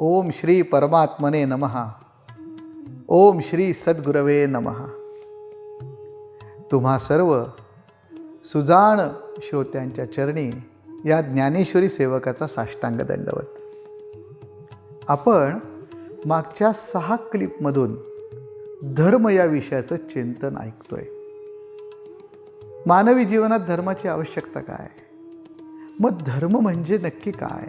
ओम श्री परमात्मने नमः. ओम श्री सद्गुरवे नमः. तुम्हा सर्व सुजाण श्रोत्यांच्या चरणी या ज्ञानेश्वरी सेवकाचा साष्टांग दंडवत. आपण मागच्या 6 क्लिपमधून धर्म या विषयाचं चिंतन ऐकतोय. मानवी जीवनात धर्माची आवश्यकता काय? मग धर्म म्हणजे नक्की काय?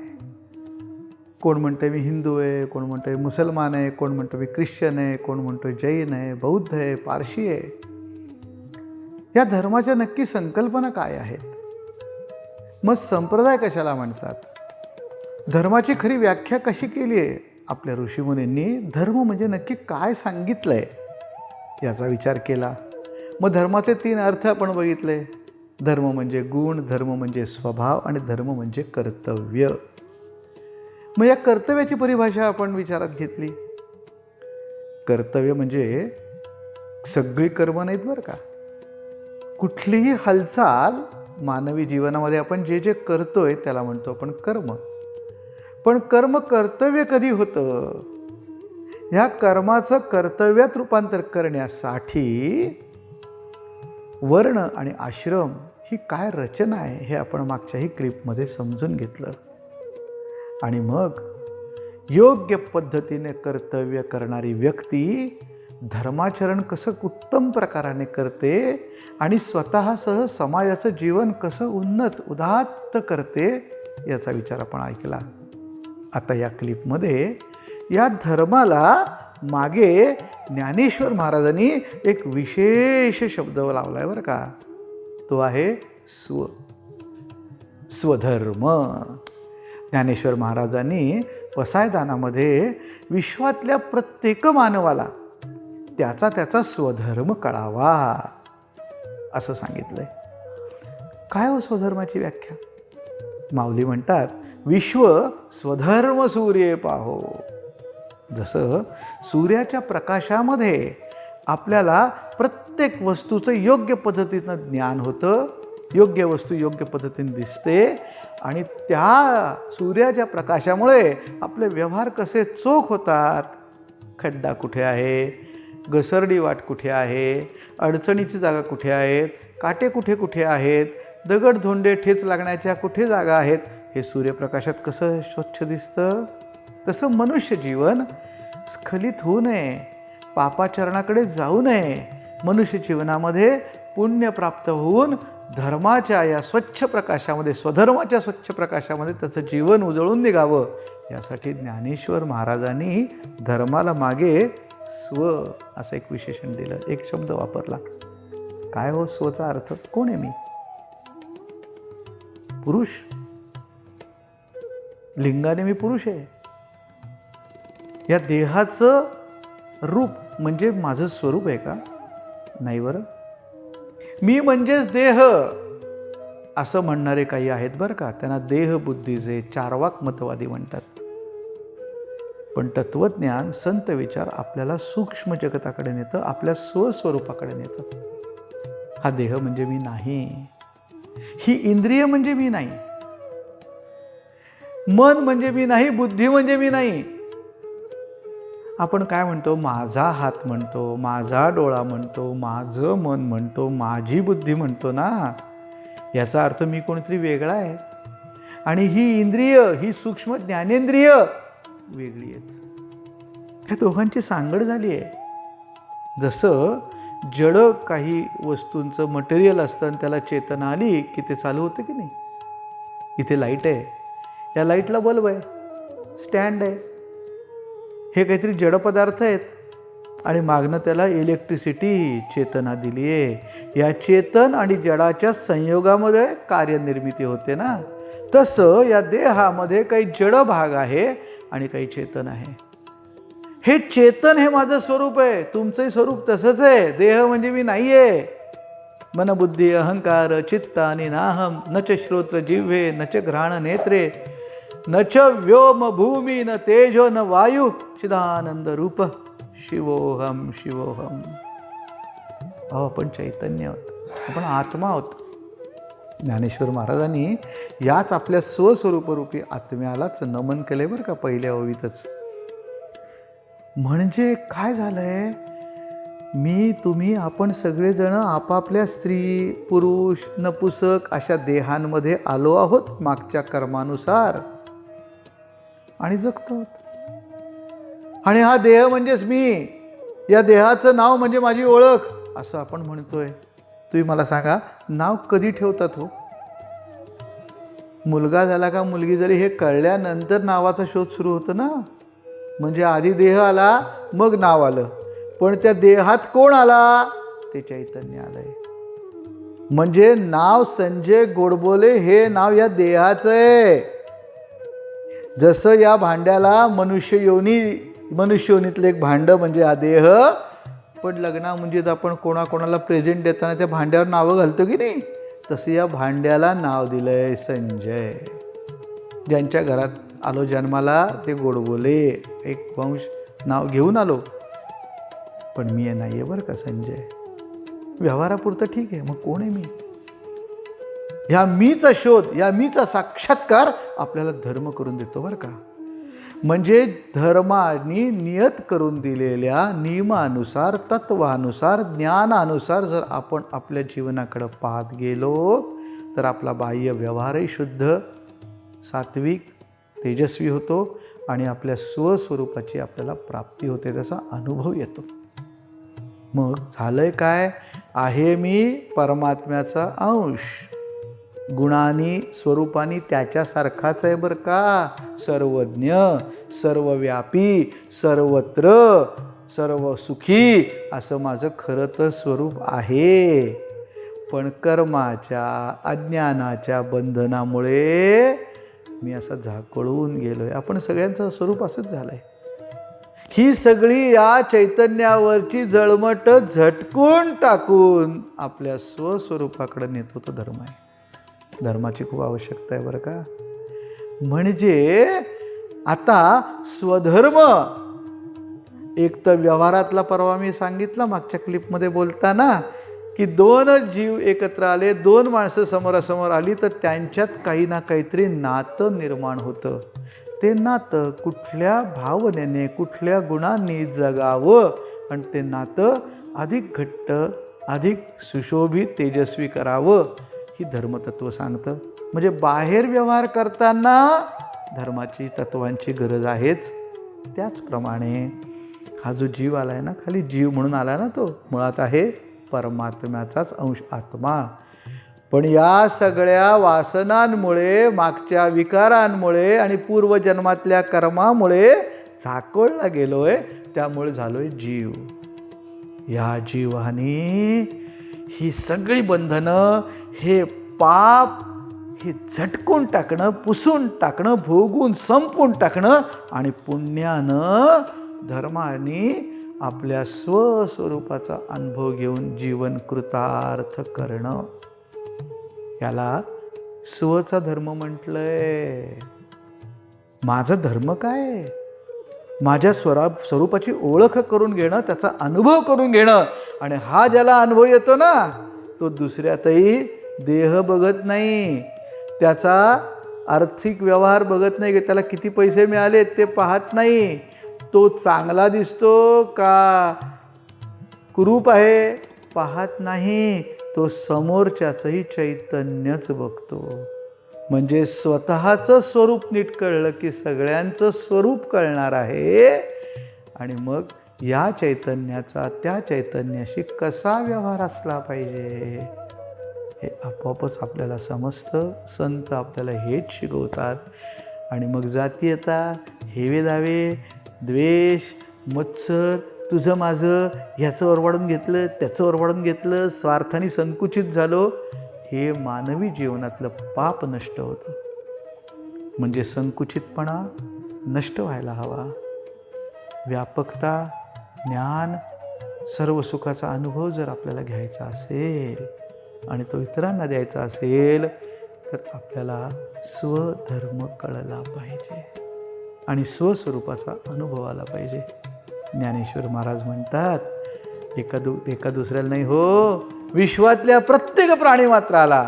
कोण म्हणते मी हिंदू आहे, कोण म्हणते मुसलमान आहे, कोण म्हणतो मी ख्रिश्चन आहे, कोण म्हणतो जैन आहे, बौद्ध आहे, पारशी आहे. या धर्माच्या नक्की संकल्पना काय आहेत? मग संप्रदाय कशाला म्हणतात? धर्माची खरी व्याख्या कशी केली आहे आपल्या ऋषीमुनींनी? धर्म म्हणजे नक्की काय सांगितलंय याचा विचार केला. मग धर्माचे 3 अर्थ आपण बघितले. धर्म म्हणजे गुण, धर्म म्हणजे स्वभाव आणि धर्म म्हणजे कर्तव्य. मग या कर्तव्याची परिभाषा आपण विचारात घेतली. कर्तव्य म्हणजे सगळी कर्म नाहीत बरं का. कुठलीही हालचाल मानवी जीवनामध्ये आपण जे जे करतोय त्याला म्हणतो आपण कर्म. पण कर्म कर्तव्य कधी होतं? ह्या कर्माचं कर्तव्यात रूपांतर करण्यासाठी वर्ण आणि आश्रम ही काय रचना आहे हे आपण मागच्याही क्लिपमध्ये समजून घेतलं. आणि मग योग्य पद्धतीने कर्तव्य करणारी व्यक्ती धर्माचरण कसं उत्तम प्रकाराने करते आणि स्वतःसह समाजाचं जीवन कसं उन्नत उदात्त करते याचा विचार आपण ऐकला. आता या क्लिपमध्ये या धर्माला मागे ज्ञानेश्वर महाराजांनी एक विशेष शब्द लावलाय बरं का. तो आहे स्वधर्म. ज्ञानेश्वर महाराजांनी पसायदानामध्ये विश्वातल्या प्रत्येक मानवाला त्याचा स्वधर्म कळावा असं सांगितलंय. काय हो स्वधर्माची व्याख्या? माऊली म्हणतात, विश्व स्वधर्म सूर्ये पाहो. जसं सूर्याच्या प्रकाशामध्ये आपल्याला प्रत्येक वस्तूचं योग्य पद्धतीनं ज्ञान होतं, योग्य वस्तू योग्य पद्धतीने दिसते आणि त्या सूर्याच्या प्रकाशामुळे आपले व्यवहार कसे चोख होतात. खड्डा कुठे आहे, घसरडी वाट कुठे आहे, अडचणीची जागा कुठे आहेत, काटे कुठे कुठे आहेत, दगड धोंडे ठेच लागण्याच्या कुठे जागा आहेत, हे सूर्यप्रकाशात कसं स्वच्छ दिसतं. तसं मनुष्य जीवन स्खलित होऊ नये, पापाचरणाकडे जाऊ नये, मनुष्य जीवनामध्ये पुण्य प्राप्त होऊन धर्माच्या या स्वच्छ प्रकाशामध्ये, स्वधर्माच्या स्वच्छ प्रकाशामध्ये त्याचं जीवन उजळून निघावं यासाठी ज्ञानेश्वर महाराजांनी धर्माला मागे स्व असं एक विशेषण दिलं, एक शब्द वापरला. काय हो स्वचा अर्थ? कोण आहे मी? पुरुष. लिंगाने मी पुरुष आहे. या देहाचं रूप म्हणजे माझं स्वरूप आहे का? नाही बरं. मी म्हणजेच देह असं म्हणणारे काही आहेत बरं का. त्यांना देहबुद्धीचे चार्वाक मतवादी म्हणतात. पण तत्वज्ञान, संत विचार आपल्याला सूक्ष्म जगताकडे नेतं, आपल्या स्वस्वरूपाकडे नेतं. हा देह म्हणजे मी नाही, ही इंद्रिय म्हणजे मी नाही, मन म्हणजे मी नाही, बुद्धी म्हणजे मी नाही. आपण काय म्हणतो? माझा हात म्हणतो, माझा डोळा म्हणतो, माझं मन म्हणतो, माझी बुद्धी म्हणतो ना. याचा अर्थ मी कोणतरी वेगळा आहे आणि ही इंद्रिय, ही सूक्ष्म ज्ञानेंद्रिय वेगळी आहेत. ह्या दोघांची सांगड झाली आहे. जसं जड काही वस्तूंचं मटेरियल असतं आणि त्याला चेतना आली की ते चालू होतं की नाही. इथे लाईट आहे, या लाईटला बल्ब आहे, स्टँड आहे, हे काहीतरी जड पदार्थ आहेत आणि मागणं त्याला इलेक्ट्रिसिटी, चेतना दिली आहे. या चेतन आणि जडाच्या संयोगामध्ये कार्यनिर्मिती होते ना. तसं या देहामध्ये काही जड भाग आहे आणि काही चेतन आहे. हे चेतन हे माझं स्वरूप आहे, तुमचंही स्वरूप तसंच आहे. देह म्हणजे मी नाही आहे. मन बुद्धी अहंकार चित्त आणि नाहम, न च श्रोत्र जिव्हे, न च घ्राण नेत्रे, न च व्योम भूमी, न तेजो न वायू, चिदानंद रूप शिवोहम शिवोहम. आपण चैतन्य आहोत, आपण आत्मा आहोत. ज्ञानेश्वर महाराजांनी याच आपल्या स्वस्वरूपरूपी आत्म्यालाच नमन केले बरं का पहिल्या ओवीतच. म्हणजे काय झालंय, मी तुम्ही आपण सगळेजण आपापल्या स्त्री पुरुष नपुसक अशा देहांमध्ये आलो आहोत मागच्या कर्मानुसार आणि जगतो. आणि हा देह म्हणजेच मी, या देहाचं नाव म्हणजे माझी ओळख असं आपण म्हणतोय. तुम्ही मला सांगा, नाव कधी ठेवतात हो? मुलगा झाला का मुलगी झाली हे कळल्यानंतर नावाचा शोध सुरू होतो ना. म्हणजे आधी देह आला मग नाव आलं, पण त्या देहात कोण आला? ते चैतन्य आलंय. म्हणजे नाव संजय गोडबोले हे नाव या देहाचं आहे. जसं या भांड्याला मनुष्य योनीतलं एक भांडं म्हणजे हा देह, पण लग्ना म्हणजे आपण कोणाकोणाला प्रेझेंट देताना त्या भांड्यावर नावं घालतो की नाही, तसं या भांड्याला नाव दिलंय संजय. ज्यांच्या घरात आलो जन्माला ते गोडबोले, एक वंश नाव घेऊन आलो, पण मी नाही आहे बरं का संजय. व्यवहारापुरतं ठीक आहे, मग कोण आहे मी? ह्या मीचा शोध, या मीचा साक्षात्कार आपल्याला धर्म करून देतो बरं का. म्हणजे धर्माने नियत करून दिलेल्या नियमानुसार, तत्वानुसार, ज्ञानानुसार जर आपण आपल्या जीवनाकडे पाहत गेलो तर आपला बाह्य व्यवहारही शुद्ध, सात्विक, तेजस्वी होतो आणि आपल्या स्वस्वरूपाची आपल्याला प्राप्ती होते, त्याचा अनुभव येतो. मग झालंय काय? आहे मी परमात्म्याचा अंश, गुणांनी स्वरूपानी त्याच्यासारखाच आहे बरं का. सर्वज्ञ, सर्वव्यापी, सर्वत्र, सर्व सुखी असं माझं खरं तर स्वरूप आहे. पण कर्माच्या अज्ञानाच्या बंधनामुळे मी असं झाकळून गेलोय. आपण सगळ्यांचं स्वरूप असंच झालंय. ही सगळी या चैतन्यावरची जळमट झटकून टाकून आपल्या स्वस्वरूपाकडे नेतो तो धर्म आहे. धर्माची खूप आवश्यकता आहे बरं का. म्हणजे आता स्वधर्म, एक तर व्यवहारातला परवा मी सांगितलं मागच्या क्लिपमध्ये बोलताना की दोन जीव एकत्र आले, दोन माणसं समोरासमोर आली तर त्यांच्यात काही ना काहीतरी नातं निर्माण होतं. ते नातं कुठल्या भावनेने, कुठल्या गुणांनी जगावं आणि ते नातं अधिक घट्ट, अधिक सुशोभित, तेजस्वी करावं ही धर्मतत्व सांगतं. म्हणजे बाहेर व्यवहार करताना धर्माची, तत्वांची गरज आहेच. त्याचप्रमाणे हा जो जीव आला आहे ना, खाली जीव म्हणून आला ना, तो मुळात आहे परमात्म्याचाच अंश, आत्मा. पण या सगळ्या वासनांमुळे, मागच्या विकारांमुळे आणि पूर्वजन्मातल्या कर्मामुळे झाकोळला गेलोय, त्यामुळे झालोय जीव. या जीवानी ही सगळी बंधनं, हे पाप, हे झटकून टाकणं, पुसून टाकणं, भोगून संपून टाकणं आणि पुण्यानं, धर्माने आपल्या स्वस्वरूपाचा अनुभव घेऊन जीवन कृतार्थ करणं, याला स्वचा धर्म म्हटलंय. माझा धर्म काय? माझ्या स्वरूपाची ओळख करून घेणं, त्याचा अनुभव करून घेणं. आणि हा ज्याला अनुभव येतो ना, तो दुसऱ्यातही देह बघत नाही, त्याचा आर्थिक व्यवहार बघत नाही, त्याला किती पैसे मिळाले ते पाहत नाही, तो चांगला दिसतो का कुरूप आहे पाहत नाही, तो समोरच्याचंही चैतन्यच बघतो. म्हणजे स्वतःचं स्वरूप नीट कळलं की सगळ्यांचं स्वरूप कळणार आहे. आणि मग या चैतन्याचा त्या चैतन्याशी कसा व्यवहार असला पाहिजे हे आपोआपच आपल्याला समजतं. संत आपल्याला हेच शिकवतात. आणि मग जातीयता, हेवे दावे, द्वेष, मत्सर, तुझं माझं, ह्याचं ओरबाडून घेतलं, त्याचं ओरबाडून घेतलं, स्वार्थाने संकुचित झालो, हे मानवी जीवनातलं पाप नष्ट होतं. म्हणजे संकुचितपणा नष्ट व्हायला हवा. व्यापकता, ज्ञान, सर्व सुखाचा अनुभव जर आपल्याला घ्यायचा असेल आणि तो इतरांना द्यायचा असेल तर आपल्याला स्वधर्म कळला पाहिजे आणि स्वस्वरूपाचा अनुभव आला पाहिजे. ज्ञानेश्वर महाराज म्हणतात, एका दुसऱ्याला नाही हो, विश्वातल्या प्रत्येक प्राणीमात्राला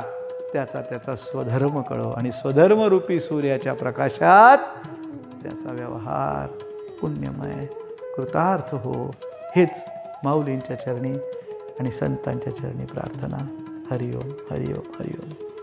त्याचा स्वधर्म कळो आणि स्वधर्मरूपी सूर्याच्या प्रकाशात त्याचा व्यवहार पुण्यमय, कृतार्थ हो, हेच माऊलींच्या चरणी आणि संतांच्या चरणी प्रार्थना. हरिओम हरिओम हरिओम.